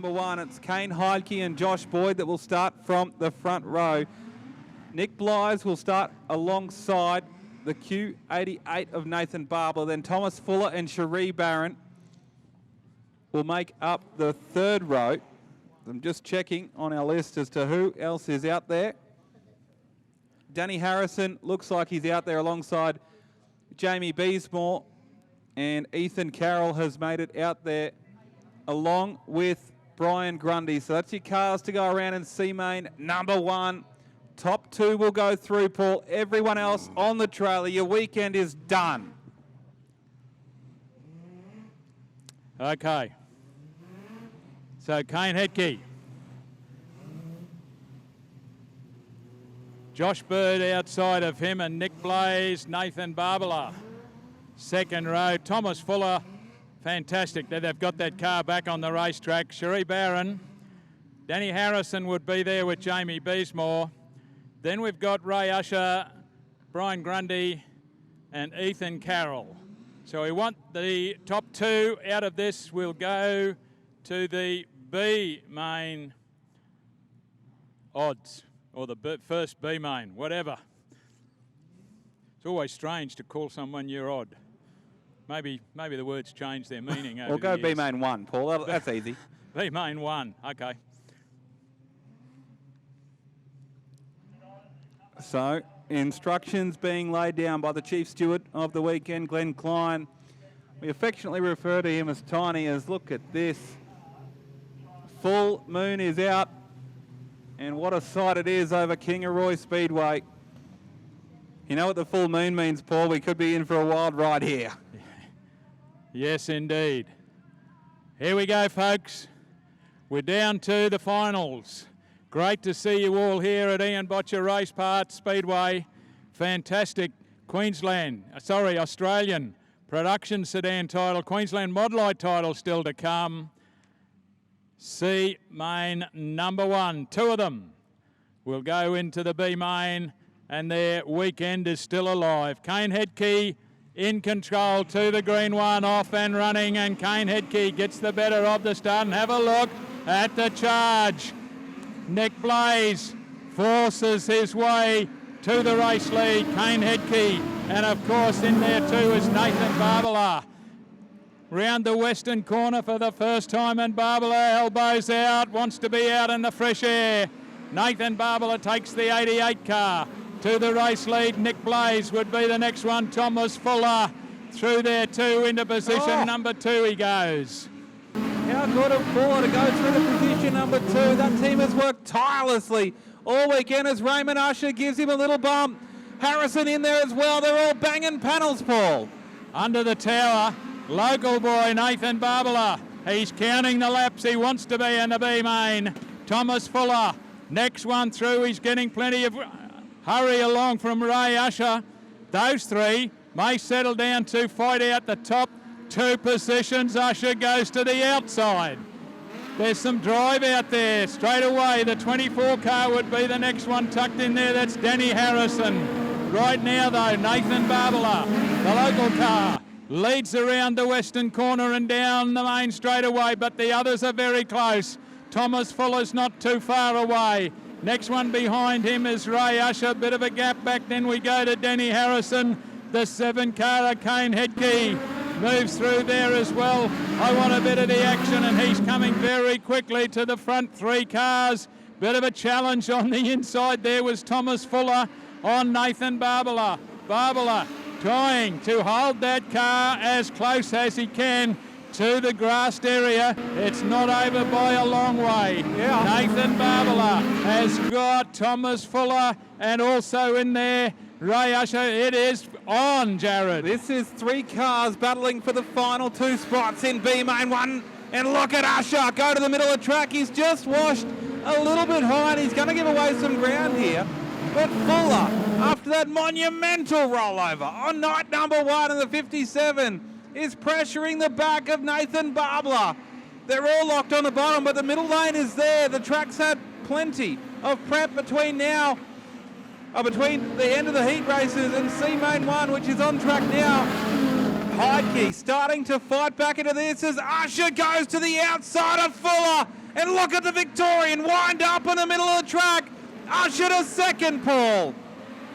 number 1. It's Kane Heidke and Josh Boyd that will start from the front row. Nick Blythe will start alongside the Q88 of Nathan Barbara. Then Thomas Fuller and Cherie Barron will make up the third row. I'm just checking on our list as to who else is out there. Danny Harrison looks like he's out there alongside Jamie Beesmore, and Ethan Carroll has made it out there along with Brian Grundy. So that's your cars to go around in C-Main number 1. Top 2 will go through, Paul. Everyone else on the trailer, your weekend is done. Okay. So Kane Heidke. Josh Bird outside of him, and Nick Blaze, Nathan Barbala. Second row, Thomas Fuller. Fantastic that they've got that car back on the racetrack. Cherie Barron. Danny Harrison would be there with Jamie Beesmore. Then we've got Ray Usher, Brian Grundy, and Ethan Carroll. So we want the top 2 out of this. We'll go to the B main odds, or the first B main, whatever. It's always strange to call someone you're odd. Maybe the words change their meaning over We'll go the years. B main 1, Paul. That's easy. B main 1, okay. So, instructions being laid down by the Chief Steward of the weekend, Glenn Klein. We affectionately refer to him as Tiny, as look at this. Full moon is out, and what a sight it is over Kingaroy Speedway. You know what the full moon means, Paul? We could be in for a wild ride here. Yes, indeed. Here we go, folks. We're down to the finals. Great to see you all here at Ian Botcher Race Parts Speedway. Fantastic Australian production sedan title, Queensland Mod Light title still to come. C main number 1, 2 of them will go into the B main, and their weekend is still alive. Kane Heidke in control to the green one, off and running, and Kane Heidke gets the better of the start. And have a look at the charge. Nick Blaze forces his way to the race lead, Kane Heidke, and of course in there too is Nathan Barbala. Round the western corner for the first time, and Barbala elbows out, wants to be out in the fresh air. Nathan Barbala takes the 88 car to the race lead. Nick Blaze would be the next one. Thomas Fuller through there too into position number 2 he goes. How good of Fuller to go through the position number 2. That team has worked tirelessly all weekend as Raymond Usher gives him a little bump. Harrison in there as well. They're all banging panels, Paul. Under the tower, local boy Nathan Barbala. He's counting the laps. He wants to be in the B main. Thomas Fuller, next one through. He's getting plenty of hurry along from Ray Usher. Those 3 may settle down to fight out the top 2 positions. Usher goes to the outside. There's some drive out there. Straight away, the 24 car would be the next one tucked in there. That's Danny Harrison. Right now, though, Nathan Barbala, the local car, leads around the western corner and down the main straight away, but the others are very close. Thomas Fuller's not too far away. Next one behind him is Ray Usher. Bit of a gap back. Then we go to Danny Harrison. The 7 car, Kane Heidke, moves through there as well. I want a bit of the action, and he's coming very quickly to the front 3 cars. Bit of a challenge on the inside there was Thomas Fuller on Nathan Barbala. Barbala trying to hold that car as close as he can to the grassed area. It's not over by a long way. Yeah. Nathan Barbala has got Thomas Fuller, and also in there Ray Usher. It is on, Jared. This is 3 cars battling for the final 2 spots in B main 1. And look at Usher go to the middle of the track. He's just washed a little bit high, and he's going to give away some ground here. But Fuller, after that monumental rollover on night number 1 in the 57, is pressuring the back of Nathan Barbala. They're all locked on the bottom, but the middle lane is there. The track's had plenty of prep between now, between the end of the heat races and C main 1, which is on track now. Heidke starting to fight back into this as Usher goes to the outside of Fuller, And look at the Victorian wind up in the middle of the track. Usher to second, Paul.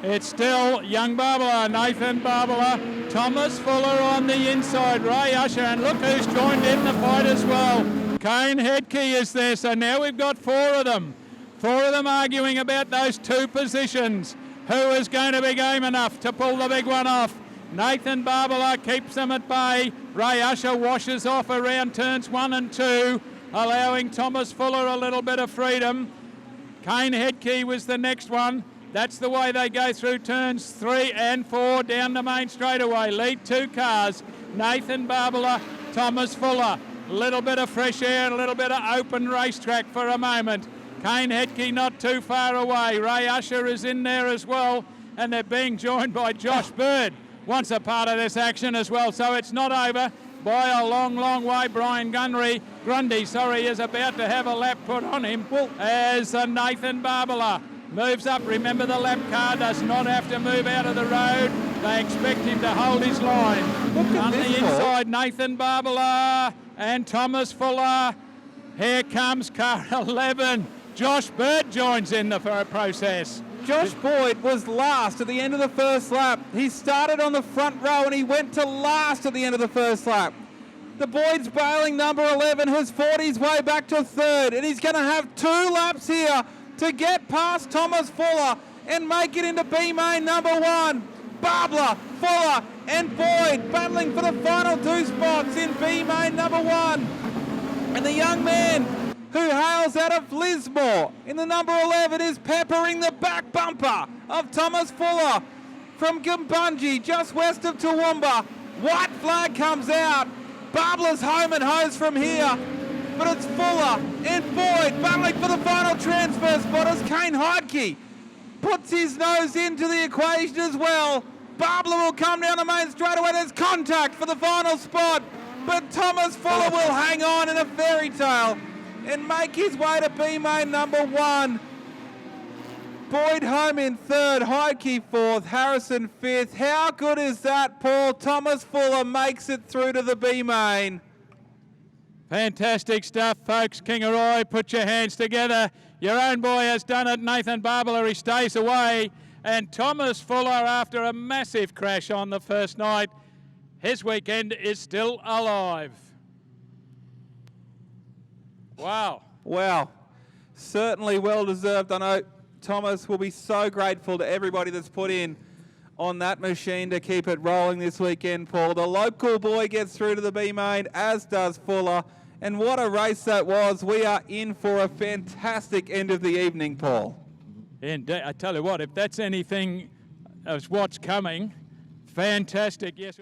It's still young Barbara, Nathan Barbara, Thomas Fuller on the inside, Ray Usher, and look who's joined in the fight as well. Kane Headkey is there, so now we've got four of them. Four of them arguing about those two positions. Who is going to be game enough to pull the big one off? Nathan Barbara keeps them at bay. Ray Usher washes off around turns 1 and 2, allowing Thomas Fuller a little bit of freedom. Kane Headkey was the next one. That's the way they go through turns 3 and 4 down the main straightaway. Lead 2 cars. Nathan Barbara, Thomas Fuller. A little bit of fresh air, a little bit of open racetrack for a moment. Kane Headkey not too far away. Ray Usher is in there as well, and they're being joined by Josh Bird, once a part of this action as well. So it's not over by a long, long way. Brian Grundy is about to have a lap put on him as Nathan Barbara moves up. Remember, the lap car does not have to move out of the road. They expect him to hold his line. On the inside, Nathan Barbara and Thomas Fuller. Here comes car 11. Josh Bird joins in the process. Josh Boyd was last at the end of the first lap. He started on the front row and he went to last at the end of the first lap. The Boyd's bailing number 11 has fought his way back to third, and he's going to have 2 laps here to get past Thomas Fuller and make it into B main number 1. Barbara, Fuller and Boyd battling for the final 2 spots in B main number 1. And the young man who hails out of Lismore in the number 11 is peppering the back bumper of Thomas Fuller from Gumbunji, just west of Toowoomba. White flag comes out. Barbara's home and hose from here, but it's Fuller and Boyd battling for the final transfer spot as Kane Headkey puts his nose into the equation as well. Barbara will come down the main straightaway. There's contact for the final spot, but Thomas Fuller will hang on in a fairy tale and make his way to B main number 1. Boyd home in third, Heidke fourth, Harrison fifth. How good is that, Paul? Thomas Fuller makes it through to the B main. Fantastic stuff, folks. Kingaroy, put your hands together. Your own boy has done it. Nathan Barbara, he stays away. And Thomas Fuller, after a massive crash on the first night, his weekend is still alive. Wow. Wow. Certainly well deserved. I know Thomas will be so grateful to everybody that's put in on that machine to keep it rolling this weekend, Paul. The local boy gets through to the B main, as does Fuller. And what a race that was. We are in for a fantastic end of the evening, Paul. Indeed. I tell you what, if that's anything of what's coming, fantastic. Yes.